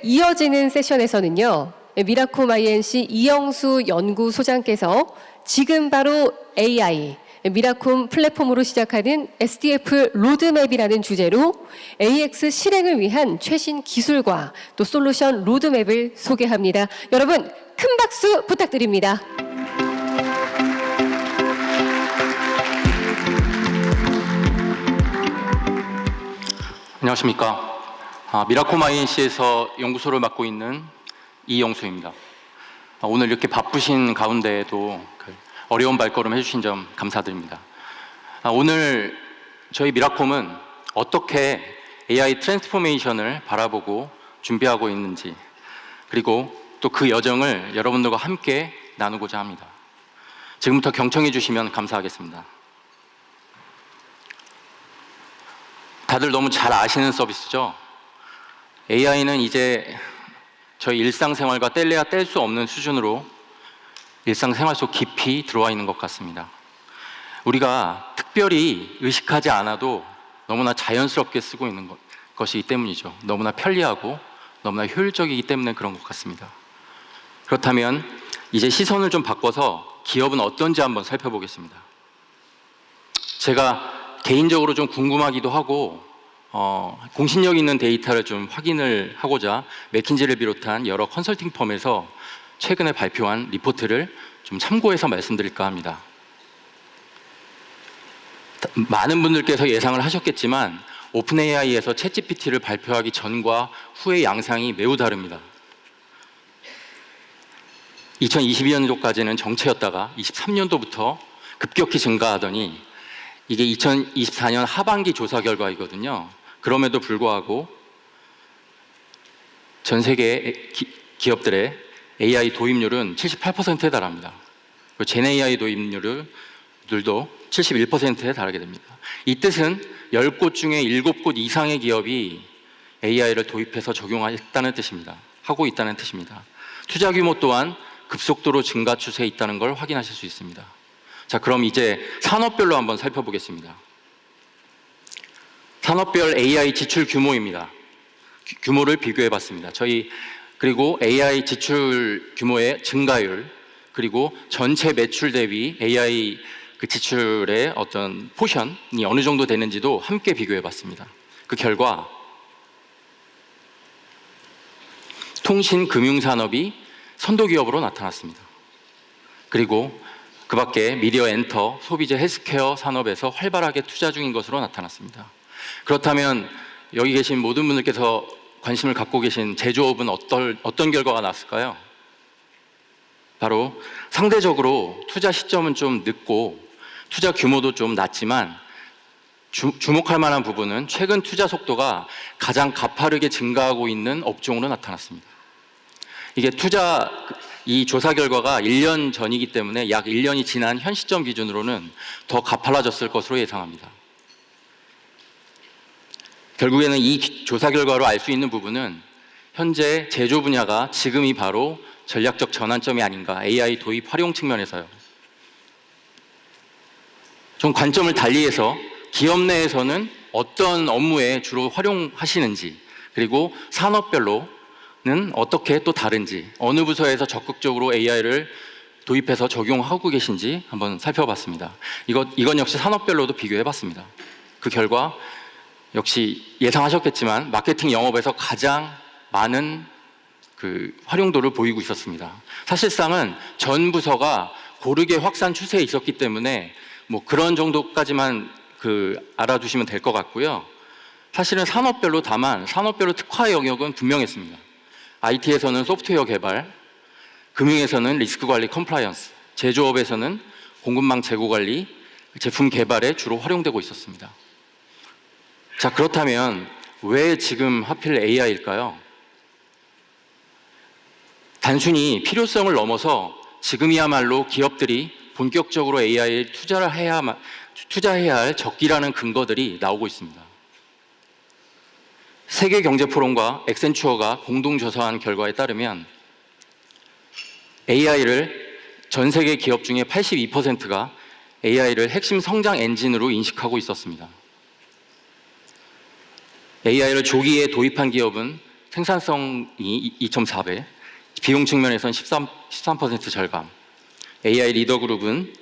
이어지는 세션에서는요, 미라콤 INC 이영수 연구소장께서 지금 바로 AI, 미라콤 플랫폼으로 시작하는 SDF 로드맵이라는 주제로 AX 실행을 위한 최신 기술과 또 솔루션 로드맵을 소개합니다. 여러분, 큰 박수 부탁드립니다. 안녕하십니까. 미라콤 INC에서 연구소를 맡고 있는 이영수입니다. 오늘 이렇게 바쁘신 가운데에도 어려운 발걸음 해주신 점 감사드립니다. 오늘 저희 미라콤은 어떻게 AI 트랜스포메이션을 바라보고 준비하고 있는지, 그리고 또 그 여정을 여러분들과 함께 나누고자 합니다. 지금부터 경청해 주시면 감사하겠습니다. 다들 너무 잘 아시는 서비스죠? AI는 이제 저희 일상생활과 뗄래야 뗄 수 없는 수준으로 일상생활 속 깊이 들어와 있는 것 같습니다. 우리가 특별히 의식하지 않아도 너무나 자연스럽게 쓰고 있는 것이기 때문이죠. 너무나 편리하고 너무나 효율적이기 때문에 그런 것 같습니다. 그렇다면 이제 시선을 좀 바꿔서 기업은 어떤지 한번 살펴보겠습니다. 제가 개인적으로 좀 궁금하기도 하고 공신력 있는 데이터를 좀 확인을 하고자 맥킨지를 비롯한 여러 컨설팅 펌에서 최근에 발표한 리포트를 좀 참고해서 말씀드릴까 합니다. 많은 분들께서 예상을 하셨겠지만 오픈 AI에서 챗GPT를 발표하기 전과 후의 양상이 매우 다릅니다. 2022년도까지는 정체였다가 23년도부터 급격히 증가하더니 이게 2024년 하반기 조사 결과이거든요. 그럼에도 불구하고 전 세계 기업들의 AI 도입률은 78%에 달합니다. 그리고 젠 AI 도입률들도 71%에 달하게 됩니다. 이 뜻은 10곳 중에 7곳 이상의 기업이 AI를 도입해서 적용했다는 뜻입니다. 하고 있다는 뜻입니다. 투자 규모 또한 급속도로 증가 추세에 있다는 걸 확인하실 수 있습니다. 자, 그럼 이제 산업별로 한번 살펴보겠습니다. 산업별 AI 지출 규모입니다. 규모를 비교해 봤습니다. 그리고 AI 지출 규모의 증가율, 그리고 전체 매출 대비 AI 그 지출의 어떤 포션이 어느 정도 되는지도 함께 비교해 봤습니다. 그 결과 통신 금융 산업이 선도 기업으로 나타났습니다. 그리고 그 밖에 미디어 엔터, 소비재 헬스케어 산업에서 활발하게 투자 중인 것으로 나타났습니다. 그렇다면 여기 계신 모든 분들께서 관심을 갖고 계신 제조업은 어떤 결과가 났을까요? 바로 상대적으로 투자 시점은 좀 늦고 투자 규모도 좀 낮지만 주목할 만한 부분은 최근 투자 속도가 가장 가파르게 증가하고 있는 업종으로 나타났습니다. 이게 이 조사 결과가 1년 전이기 때문에 약 1년이 지난 현 시점 기준으로는 더 가팔라졌을 것으로 예상합니다. 결국에는 이 조사 결과로 알 수 있는 부분은 현재 제조 분야가 지금이 바로 전략적 전환점이 아닌가, AI 도입 활용 측면에서요. 좀 관점을 달리해서 기업 내에서는 어떤 업무에 주로 활용하시는지, 그리고 산업별로는 어떻게 또 다른지, 어느 부서에서 적극적으로 AI를 도입해서 적용하고 계신지 한번 살펴봤습니다. 이건 역시 산업별로도 비교해봤습니다. 그 결과 역시 예상하셨겠지만 마케팅 영업에서 가장 많은 그 활용도를 보이고 있었습니다. 사실상은 전 부서가 고르게 확산 추세에 있었기 때문에 뭐 그런 정도까지만 알아두시면 될 것 같고요. 사실은 산업별로 특화 영역은 분명했습니다. IT에서는 소프트웨어 개발, 금융에서는 리스크 관리 컴플라이언스, 제조업에서는 공급망 재고 관리, 제품 개발에 주로 활용되고 있었습니다. 자, 그렇다면 왜 지금 하필 AI일까요? 단순히 필요성을 넘어서 지금이야말로 기업들이 본격적으로 AI에 투자해야 할 적기라는 근거들이 나오고 있습니다. 세계경제포럼과 액센추어가 공동 조사한 결과에 따르면 AI를 전 세계 기업 중에 82%가 AI를 핵심 성장 엔진으로 인식하고 있었습니다. AI를 조기에 도입한 기업은 생산성이 2.4배, 비용 측면에선 13% 절감. AI 리더 그룹은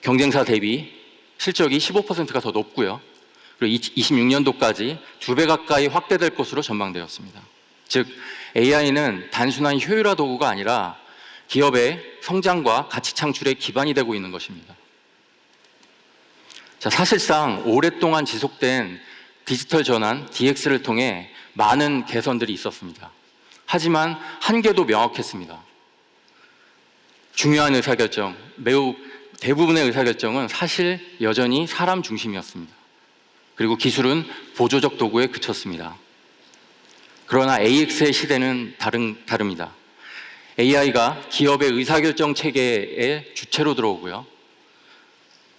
경쟁사 대비 실적이 15%가 더 높고요. 그리고 26년도까지 2배 가까이 확대될 것으로 전망되었습니다. 즉, AI는 단순한 효율화 도구가 아니라 기업의 성장과 가치 창출의 기반이 되고 있는 것입니다. 자, 사실상 오랫동안 지속된 디지털 전환, DX를 통해 많은 개선들이 있었습니다. 하지만 한계도 명확했습니다. 중요한 의사결정, 매우 대부분의 의사결정은 사실 여전히 사람 중심이었습니다. 그리고 기술은 보조적 도구에 그쳤습니다. 그러나 AX의 시대는 다릅니다. AI가 기업의 의사결정 체계의 주체로 들어오고요.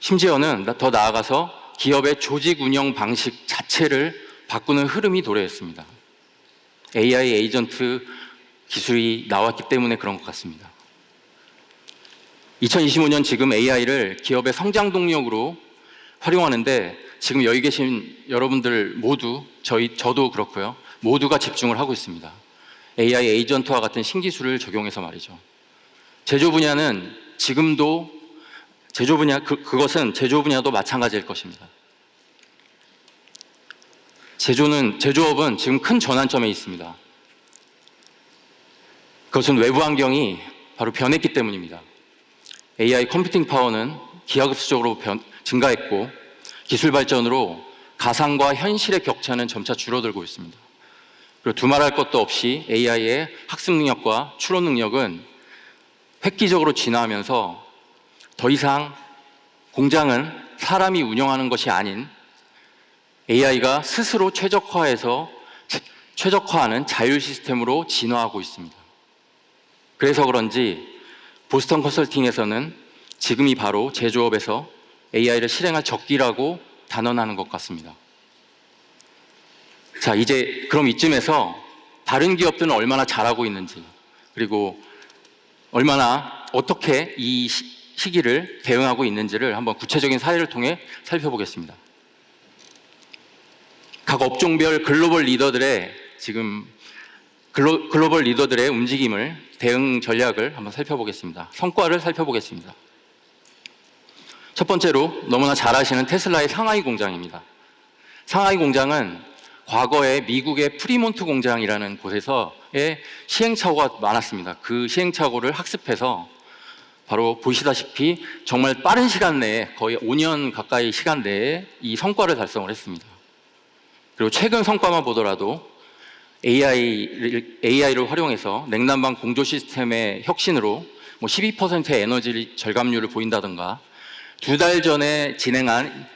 심지어는 더 나아가서 기업의 조직 운영 방식 자체를 바꾸는 흐름이 도래했습니다. AI 에이전트 기술이 나왔기 때문에 그런 것 같습니다. 2025년 지금 AI를 기업의 성장 동력으로 활용하는데 지금 여기 계신 여러분들 모두, 저도 그렇고요. 모두가 집중을 하고 있습니다. AI 에이전트와 같은 신기술을 적용해서 말이죠. 제조 분야는 지금도 그것은 제조 분야도 마찬가지일 것입니다. 제조업은 지금 큰 전환점에 있습니다. 그것은 외부 환경이 바로 변했기 때문입니다. AI 컴퓨팅 파워는 기하급수적으로 증가했고 기술 발전으로 가상과 현실의 격차는 점차 줄어들고 있습니다. 그리고 두말할 것도 없이 AI의 학습 능력과 추론 능력은 획기적으로 진화하면서 더 이상 공장은 사람이 운영하는 것이 아닌 AI가 스스로 최적화하는 자율 시스템으로 진화하고 있습니다. 그래서 그런지 보스턴 컨설팅에서는 지금이 바로 제조업에서 AI를 실행할 적기라고 단언하는 것 같습니다. 자, 이제 그럼 이쯤에서 다른 기업들은 얼마나 잘하고 있는지, 그리고 어떻게 이 시기를 대응하고 있는지를 한번 구체적인 사례를 통해 살펴보겠습니다. 각 업종별 글로벌 리더들의 움직임을, 대응 전략을 한번 살펴보겠습니다. 성과를 살펴보겠습니다. 첫 번째로 너무나 잘 아시는 테슬라의 상하이 공장입니다. 상하이 공장은 과거에 미국의 프리몬트 공장이라는 곳에서의 시행착오가 많았습니다. 그 시행착오를 학습해서 바로 보시다시피 정말 빠른 시간 내에, 거의 5년 가까이 시간 내에 이 성과를 달성을 했습니다. 그리고 최근 성과만 보더라도 AI를 활용해서 냉난방 공조 시스템의 혁신으로 12%의 에너지 절감률을 보인다든가, 2달 전에 진행한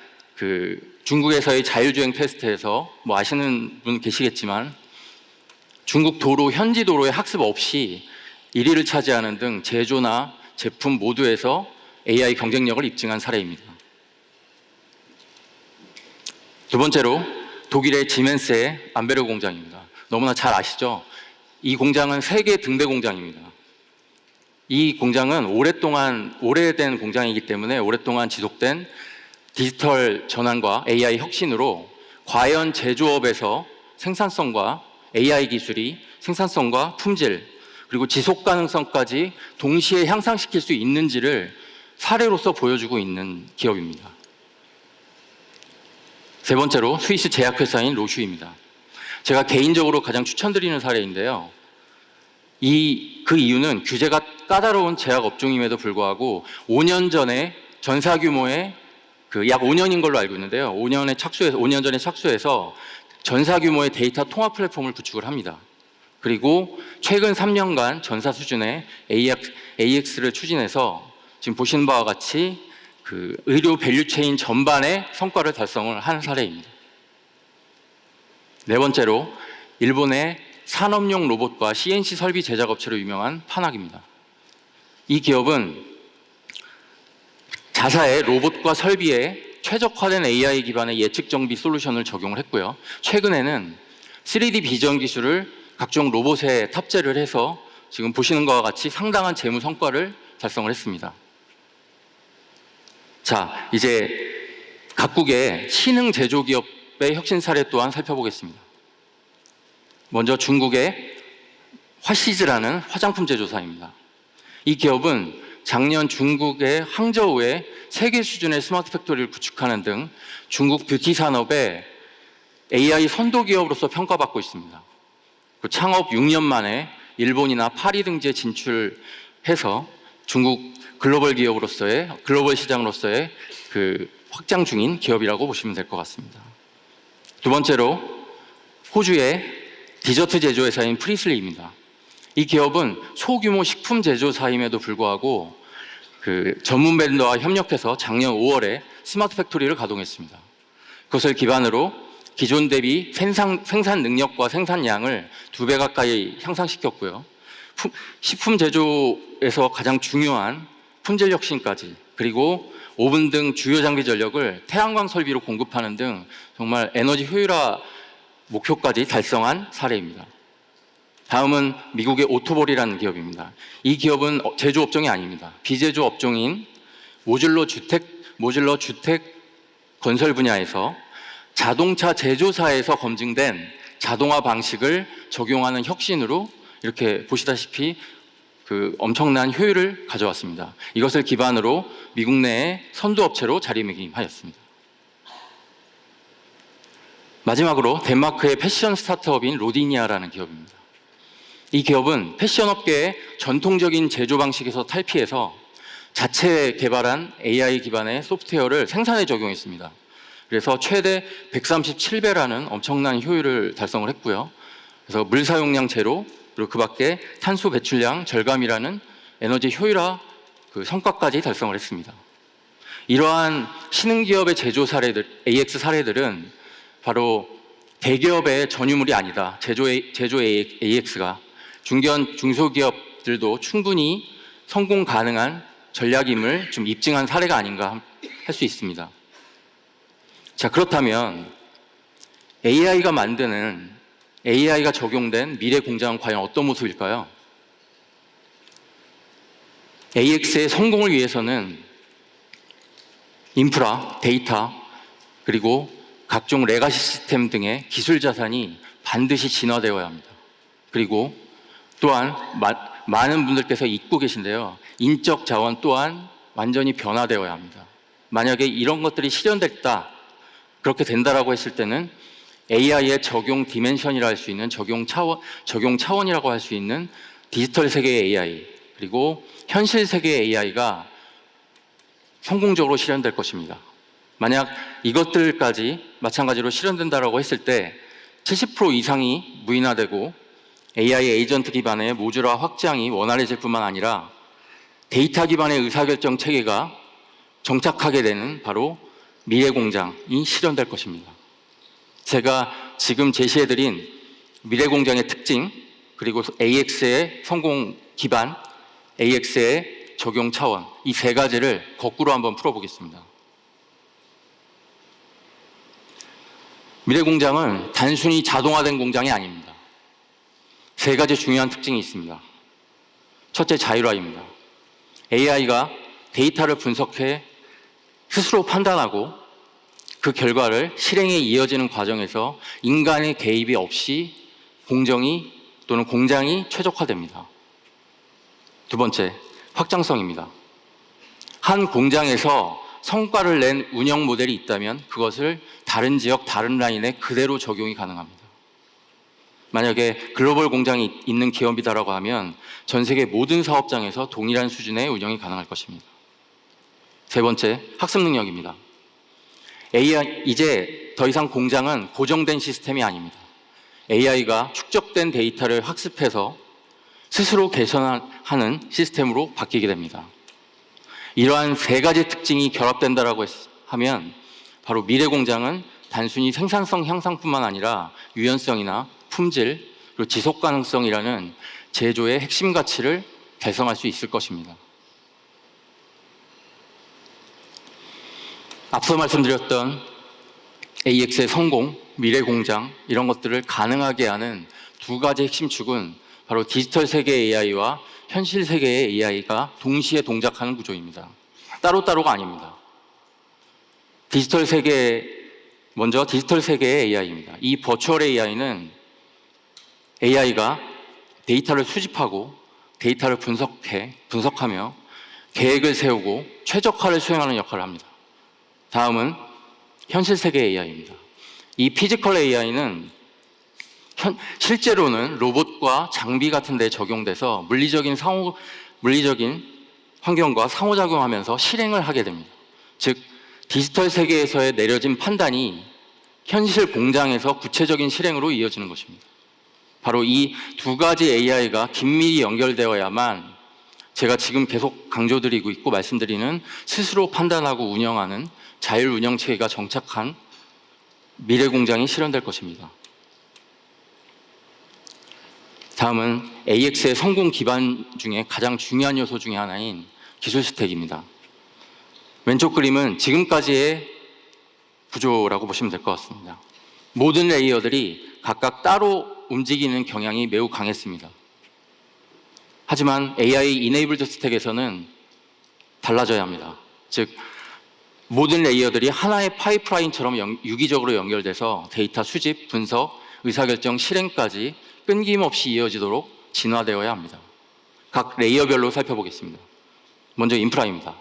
중국에서의 자율주행 테스트에서 아시는 분 계시겠지만 중국 현지 도로의 학습 없이 1위를 차지하는 등 제조나 제품 모두에서 AI 경쟁력을 입증한 사례입니다. 두 번째로 독일의 지멘스의 안베르 공장입니다. 너무나 잘 아시죠? 이 공장은 세계 등대 공장입니다. 이 공장은 오래된 공장이기 때문에 오랫동안 지속된 디지털 전환과 AI 혁신으로 과연 제조업에서 생산성과 AI 기술이 생산성과 품질, 그리고 지속 가능성까지 동시에 향상시킬 수 있는지를 사례로서 보여주고 있는 기업입니다. 세 번째로 스위스 제약회사인 로슈입니다. 제가 개인적으로 가장 추천드리는 사례인데요. 그 이유는 규제가 까다로운 제약 업종임에도 불구하고 5년 전에 전사 규모의 약 5년인 걸로 알고 있는데요. 5년 전에 착수해서 전사 규모의 데이터 통합 플랫폼을 구축을 합니다. 그리고 최근 3년간 전사 수준의 AX를 추진해서 지금 보시는 바와 같이 의료 밸류체인 전반의 성과를 달성을 한 사례입니다. 네 번째로 일본의 산업용 로봇과 CNC 설비 제작 업체로 유명한 파낙입니다. 이 기업은 자사의 로봇과 설비에 최적화된 AI 기반의 예측 정비 솔루션을 적용을 했고요. 최근에는 3D 비전 기술을 각종 로봇에 탑재를 해서 지금 보시는 것과 같이 상당한 재무 성과를 달성을 했습니다. 자, 이제 각국의 신흥 제조기업의 혁신 사례 또한 살펴보겠습니다. 먼저 중국의 화시즈라는 화장품 제조사입니다. 이 기업은 작년 중국의 항저우에 세계 수준의 스마트 팩토리를 구축하는 등 중국 뷰티 산업의 AI 선도 기업으로서 평가받고 있습니다. 창업 6년 만에 일본이나 파리 등지에 진출해서 중국 글로벌 기업으로서의 글로벌 시장으로서의 확장 중인 기업이라고 보시면 될 것 같습니다. 두 번째로 호주의 디저트 제조회사인 프리슬리입니다. 이 기업은 소규모 식품 제조사임에도 불구하고 전문 벤더와 협력해서 작년 5월에 스마트 팩토리를 가동했습니다. 그것을 기반으로 기존 대비 생산 능력과 생산량을 2배 가까이 향상시켰고요. 식품 제조에서 가장 중요한 품질 혁신까지, 그리고 오븐 등 주요 장비 전력을 태양광 설비로 공급하는 등 정말 에너지 효율화 목표까지 달성한 사례입니다. 다음은 미국의 오토볼이라는 기업입니다. 이 기업은 제조 업종이 아닙니다. 비제조 업종인 모듈러 주택 건설 분야에서 자동차 제조사에서 검증된 자동화 방식을 적용하는 혁신으로 이렇게 보시다시피 엄청난 효율을 가져왔습니다. 이것을 기반으로 미국 내의 선도업체로 자리매김하였습니다. 마지막으로 덴마크의 패션 스타트업인 로디니아라는 기업입니다. 이 기업은 패션업계의 전통적인 제조 방식에서 탈피해서 자체 개발한 AI 기반의 소프트웨어를 생산에 적용했습니다. 그래서 최대 137배라는 엄청난 효율을 달성을 했고요. 그래서 물 사용량 제로, 그리고 그 밖에 탄소 배출량 절감이라는 에너지 효율화 성과까지 달성을 했습니다. 이러한 신흥기업의 제조 사례들, AX 사례들은 바로 대기업의 전유물이 아니다. 제조 AX가 중소기업들도 충분히 성공 가능한 전략임을 좀 입증한 사례가 아닌가 할 수 있습니다. 자, 그렇다면 AI가 적용된 미래 공장은 과연 어떤 모습일까요? AX의 성공을 위해서는 인프라, 데이터, 그리고 각종 레가시 시스템 등의 기술 자산이 반드시 진화되어야 합니다. 그리고 또한 많은 분들께서 잊고 계신데요. 인적 자원 또한 완전히 변화되어야 합니다. 만약에 이런 것들이 실현됐다, 그렇게 된다라고 했을 때는 AI의 적용 디멘션이라 할 수 있는 적용 차원이라고 할 수 있는 디지털 세계의 AI, 그리고 현실 세계의 AI가 성공적으로 실현될 것입니다. 만약 이것들까지 마찬가지로 실현된다라고 했을 때 70% 이상이 무인화되고 AI 에이전트 기반의 모듈화 확장이 원활해질 뿐만 아니라 데이터 기반의 의사결정 체계가 정착하게 되는 바로 미래 공장이 실현될 것입니다. 제가 지금 제시해드린 미래 공장의 특징, 그리고 AX의 성공 기반, AX의 적용 차원, 이 세 가지를 거꾸로 한번 풀어보겠습니다. 미래 공장은 단순히 자동화된 공장이 아닙니다. 세 가지 중요한 특징이 있습니다. 첫째, 자율화입니다. AI가 데이터를 분석해 스스로 판단하고 그 결과를 실행에 이어지는 과정에서 인간의 개입이 없이 공정이 또는 공장이 최적화됩니다. 두 번째, 확장성입니다. 한 공장에서 성과를 낸 운영 모델이 있다면 그것을 다른 지역, 다른 라인에 그대로 적용이 가능합니다. 만약에 글로벌 공장이 있는 기업이다라고 하면 전 세계 모든 사업장에서 동일한 수준의 운영이 가능할 것입니다. 세 번째, 학습 능력입니다. AI, 이제 더 이상 공장은 고정된 시스템이 아닙니다. AI가 축적된 데이터를 학습해서 스스로 개선하는 시스템으로 바뀌게 됩니다. 이러한 세 가지 특징이 결합된다라고 하면 바로 미래 공장은 단순히 생산성 향상뿐만 아니라 유연성이나 품질, 그리고 지속 가능성이라는 제조의 핵심 가치를 달성할 수 있을 것입니다. 앞서 말씀드렸던 AX의 성공, 미래 공장, 이런 것들을 가능하게 하는 두 가지 핵심 축은 바로 디지털 세계의 AI와 현실 세계의 AI가 동시에 동작하는 구조입니다. 따로따로가 아닙니다. 먼저 디지털 세계의 AI입니다. 이 버추얼 AI는 AI가 데이터를 수집하고 데이터를 분석하며 계획을 세우고 최적화를 수행하는 역할을 합니다. 다음은 현실 세계 AI입니다. 이 피지컬 AI는 실제로는 로봇과 장비 같은 데 적용돼서 물리적인 환경과 상호작용하면서 실행을 하게 됩니다. 즉, 디지털 세계에서의 내려진 판단이 현실 공장에서 구체적인 실행으로 이어지는 것입니다. 바로 이 두 가지 AI가 긴밀히 연결되어야만 제가 지금 계속 강조드리고 있고 말씀드리는 스스로 판단하고 운영하는 자율 운영 체계가 정착한 미래 공장이 실현될 것입니다. 다음은 AX의 성공 기반 중에 가장 중요한 요소 중에 하나인 기술 스택입니다. 왼쪽 그림은 지금까지의 구조라고 보시면 될 것 같습니다. 모든 레이어들이 각각 따로 움직이는 경향이 매우 강했습니다. 하지만 AI 이네이블드 스택에서는 달라져야 합니다. 즉, 모든 레이어들이 하나의 파이프라인처럼 유기적으로 연결돼서 데이터 수집, 분석, 의사결정, 실행까지 끊김없이 이어지도록 진화되어야 합니다. 각 레이어별로 살펴보겠습니다. 먼저 인프라입니다.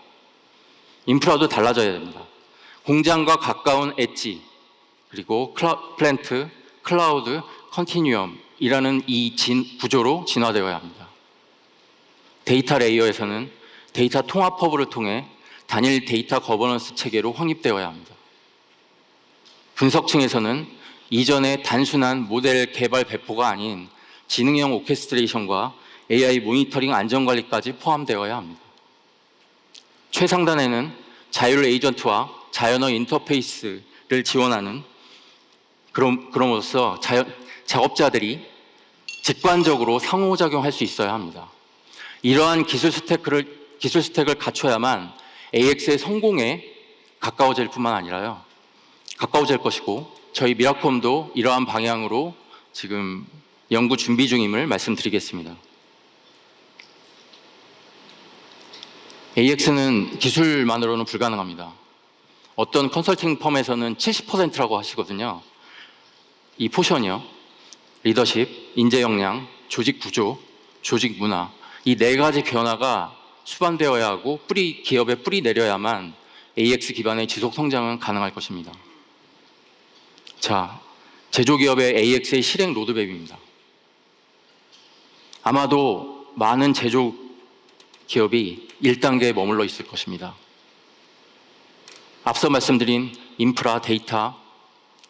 인프라도 달라져야 됩니다. 공장과 가까운 엣지, 그리고 플랜트, 클라우드, 컨티뉴엄이라는 이 구조로 진화되어야 합니다. 데이터 레이어에서는 데이터 통합 허브를 통해 단일 데이터 거버넌스 체계로 확립되어야 합니다. 분석층에서는 이전의 단순한 모델 개발 배포가 아닌 지능형 오케스트레이션과 AI 모니터링 안전관리까지 포함되어야 합니다. 최상단에는 자율 에이전트와 자연어 인터페이스를 지원하는 그럼으로써 작업자들이 직관적으로 상호작용할 수 있어야 합니다. 이러한 기술 스택을 갖춰야만 AX의 성공에 가까워질 뿐만 아니라요. 가까워질 것이고 저희 미라콤도 이러한 방향으로 지금 연구 준비 중임을 말씀드리겠습니다. AX는 기술만으로는 불가능합니다. 어떤 컨설팅 펌에서는 70%라고 하시거든요. 이 포션이요. 리더십, 인재 역량, 조직 구조, 조직 문화, 이 네 가지 변화가 수반되어야 하고 기업에 뿌리 내려야만 AX 기반의 지속 성장은 가능할 것입니다. 자, 제조기업의 AX의 실행 로드맵입니다. 아마도 많은 제조기업이 1단계에 머물러 있을 것입니다. 앞서 말씀드린 인프라, 데이터,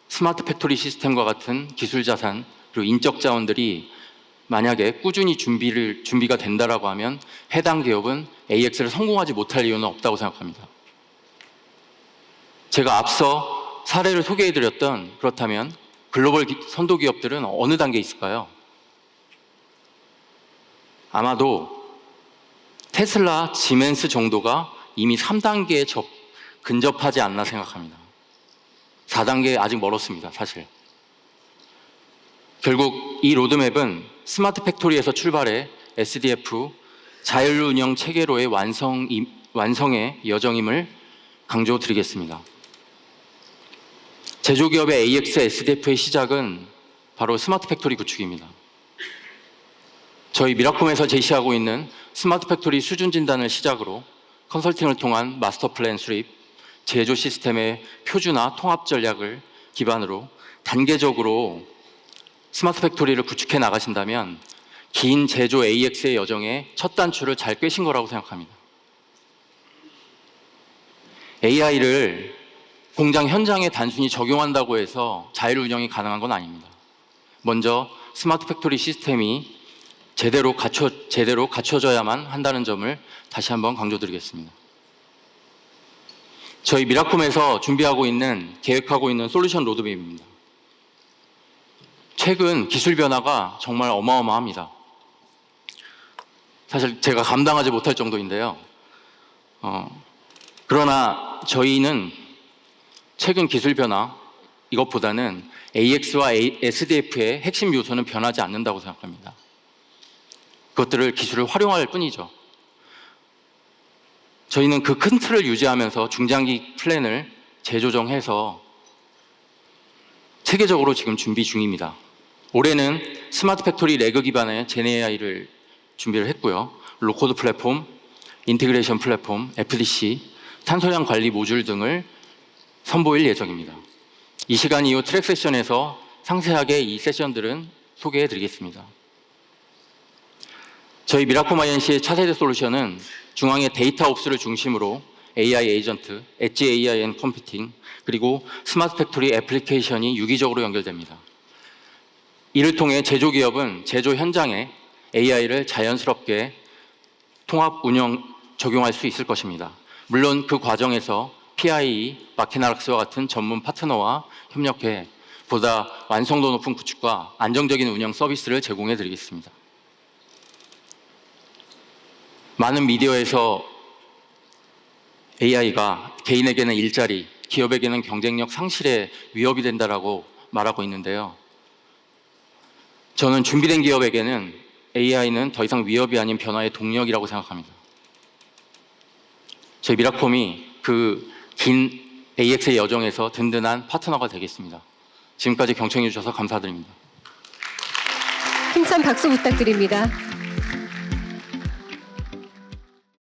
스마트 팩토리 시스템과 같은 기술 자산, 그리고 인적 자원들이 만약에 꾸준히 준비가 된다라고 하면 해당 기업은 AX를 성공하지 못할 이유는 없다고 생각합니다. 제가 앞서 사례를 소개해드렸던 그렇다면 글로벌 선도 기업들은 어느 단계에 있을까요? 아마도 테슬라, 지멘스 정도가 이미 3단계에 근접하지 않나 생각합니다. 4단계에 아직 멀었습니다, 사실. 결국 이 로드맵은 스마트 팩토리에서 출발해 SDF, 자율운영 체계로의 완성의 여정임을 강조드리겠습니다. 제조기업의 AX, SDF의 시작은 바로 스마트 팩토리 구축입니다. 저희 미라콤에서 제시하고 있는 스마트 팩토리 수준 진단을 시작으로 컨설팅을 통한 마스터 플랜 수립, 제조 시스템의 표준화, 통합 전략을 기반으로 단계적으로 스마트 팩토리를 구축해 나가신다면 긴 제조 AX의 여정의 첫 단추를 잘 꿰신 거라고 생각합니다. AI를 공장 현장에 단순히 적용한다고 해서 자율 운영이 가능한 건 아닙니다. 먼저 스마트 팩토리 시스템이 제대로 갖춰져야만 한다는 점을 다시 한번 강조드리겠습니다. 저희 미라콤에서 계획하고 있는 솔루션 로드맵입니다. 최근 기술 변화가 정말 어마어마합니다. 사실 제가 감당하지 못할 정도인데요. 그러나 저희는 최근 기술 변화 이것보다는 AX와 SDF의 핵심 요소는 변하지 않는다고 생각합니다. 기술을 활용할 뿐이죠. 저희는 그 큰 틀을 유지하면서 중장기 플랜을 재조정해서 체계적으로 지금 준비 중입니다. 올해는 스마트 팩토리 레그 기반의 제네AI를 준비를 했고요. 로코드 플랫폼, 인티그레이션 플랫폼, FDC, 탄소량 관리 모듈 등을 선보일 예정입니다. 이 시간 이후 트랙 세션에서 상세하게 이 세션들은 소개해 드리겠습니다. 저희 미라콤 INC의 차세대 솔루션은 중앙의 데이터 옵스를 중심으로 AI 에이전트, 엣지 AI 앤 컴퓨팅, 그리고 스마트 팩토리 애플리케이션이 유기적으로 연결됩니다. 이를 통해 제조기업은 제조 현장에 AI를 자연스럽게 통합 운영 적용할 수 있을 것입니다. 물론 그 과정에서 PIE, 마케나락스와 같은 전문 파트너와 협력해 보다 완성도 높은 구축과 안정적인 운영 서비스를 제공해 드리겠습니다. 많은 미디어에서 AI가 개인에게는 일자리, 기업에게는 경쟁력 상실의 위협이 된다라고 말하고 있는데요. 저는 준비된 기업에게는 AI는 더 이상 위협이 아닌 변화의 동력이라고 생각합니다. 저희 미라콤이 그 긴 AX의 여정에서 든든한 파트너가 되겠습니다. 지금까지 경청해 주셔서 감사드립니다. 힘찬 박수 부탁드립니다.